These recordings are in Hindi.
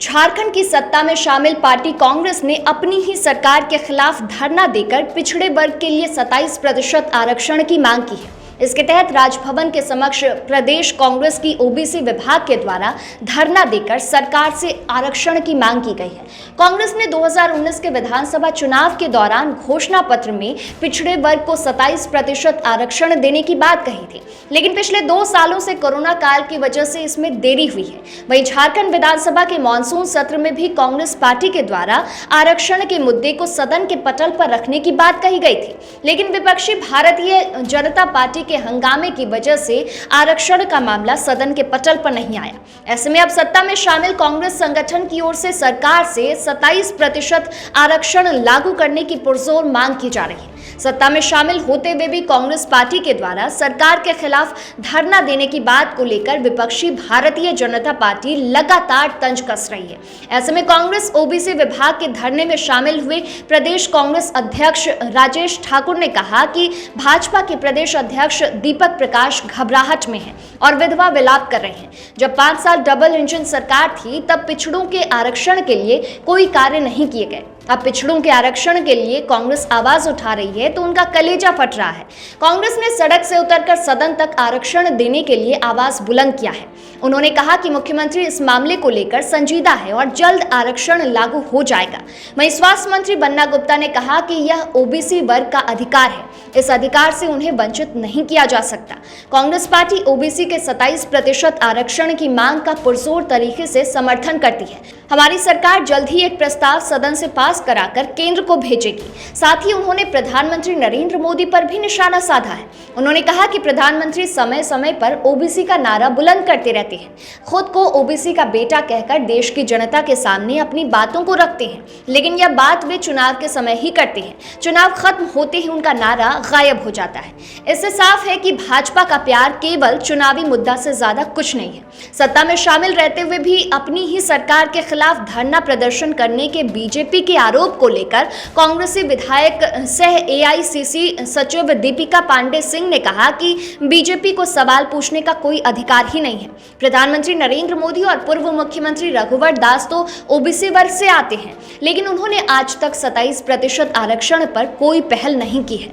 झारखंड की सत्ता में शामिल पार्टी कांग्रेस ने अपनी ही सरकार के खिलाफ धरना देकर पिछड़े वर्ग के लिए 27% आरक्षण की मांग की है। इसके तहत राजभवन के समक्ष प्रदेश कांग्रेस की ओबीसी विभाग के द्वारा धरना देकर सरकार से आरक्षण की मांग की गई है। कांग्रेस ने 2019 के विधानसभा चुनाव के दौरान घोषणा पत्र में पिछड़े वर्ग को 27% आरक्षण देने की बात कही थी, लेकिन पिछले 2 सालों से कोरोना काल की वजह से इसमें देरी हुई है। वहीं झारखंड विधानसभा के मानसून सत्र में भी कांग्रेस पार्टी के द्वारा आरक्षण के मुद्दे को सदन के पटल पर रखने की बात कही गई थी, लेकिन विपक्षी भारतीय जनता पार्टी के हंगामे की वजह से आरक्षण का मामला सदन के पटल पर नहीं आया। ऐसे में अब सत्ता में शामिल कांग्रेस संगठन की ओर से सरकार से 27% आरक्षण लागू करने की पुरजोर मांग की जा रही है। सत्ता में शामिल होते हुए भी कांग्रेस पार्टी के द्वारा सरकार के खिलाफ धरना देने की बात को लेकर विपक्षी भारतीय जनता पार्टी लगातार तंज कस रही है। ऐसे में कांग्रेस ओबीसी विभाग के धरने में शामिल हुए प्रदेश कांग्रेस अध्यक्ष राजेश ठाकुर ने कहा कि भाजपा के प्रदेश अध्यक्ष दीपक प्रकाश घबराहट में हैं और विधवा विलाप कर रहे हैं। जब 5 साल डबल इंजन सरकार थी तब पिछड़ों के आरक्षण के लिए कोई कार्य नहीं किए गए। अब पिछड़ों के आरक्षण के लिए कांग्रेस आवाज उठा रही है तो उनका कलेजा फट रहा है। कांग्रेस ने सड़क से उतरकर सदन तक आरक्षण देने के लिए आवाज बुलंद किया है। उन्होंने कहा कि मुख्यमंत्री इस मामले को लेकर संजीदा है और जल्द आरक्षण लागू हो जाएगा। वहीं स्वास्थ्य मंत्री बन्ना गुप्ता ने कहा कि यह ओबीसी वर्ग का अधिकार है, इस अधिकार से उन्हें वंचित नहीं किया जा सकता। कांग्रेस पार्टी ओबीसी के 27% आरक्षण की मांग का पुरजोर तरीके से समर्थन करती है। हमारी सरकार जल्द ही एक प्रस्ताव सदन से पास कराकर केंद्र को भेजेगी। साथ ही उन्होंने प्रधानमंत्री नरेंद्र मोदी पर भी निशाना साधा है। उन्होंने कहा कि प्रधानमंत्री समय समय पर ओबीसी का नारा बुलंद करते रहते हैं, खुद को ओबीसी का बेटा कहकर देश की जनता के सामने अपनी बातों को रखते हैं, लेकिन यह बात वे चुनाव के समय ही करते हैं। चुनाव खत्म होते ही उनका नारा गायब हो जाता है। इससे साफ है कि भाजपा का प्यार केवल चुनावी मुद्दा से ज्यादा कुछ नहीं है। सत्ता में शामिल रहते हुए भी अपनी ही सरकार के खिलाफ धरना प्रदर्शन करने के बीजेपी के आरोप को लेकर कांग्रेसी विधायक सह एआईसीसी सचिव दीपिका पांडे सिंह ने कहा कि बीजेपी को सवाल पूछने का कोई अधिकार ही नहीं है। प्रधानमंत्री नरेंद्र मोदी और पूर्व मुख्यमंत्री रघुवर दास तो ओबीसी वर्ग से आते हैं, लेकिन उन्होंने आज तक 27% आरक्षण पर कोई पहल नहीं की है।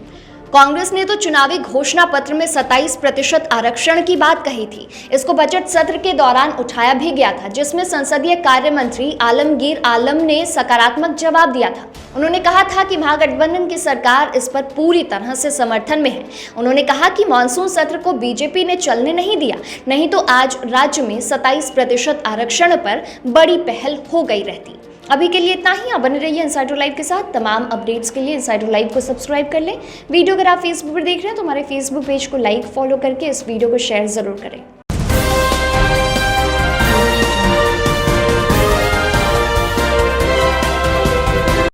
कांग्रेस ने तो चुनावी घोषणा पत्र में 27% आरक्षण की बात कही थी। इसको बजट सत्र के दौरान उठाया भी गया था, जिसमें संसदीय कार्य मंत्री आलमगीर आलम ने सकारात्मक जवाब दिया था। उन्होंने कहा था कि महागठबंधन की सरकार इस पर पूरी तरह से समर्थन में है। उन्होंने कहा कि मानसून सत्र को बीजेपी ने चलने नहीं दिया, नहीं तो आज राज्य में 27% आरक्षण पर बड़ी पहल हो गई रहती। अभी के लिए इतना ही। आप बने रहिए इनसाइडर लाइव के साथ। तमाम अपडेट्स के लिए इनसाइडर लाइव को सब्सक्राइब कर लें। वीडियो अगर आप फेसबुक पर देख रहे हैं तो हमारे फेसबुक पेज को लाइक फॉलो करके इस वीडियो को शेयर जरूर करें।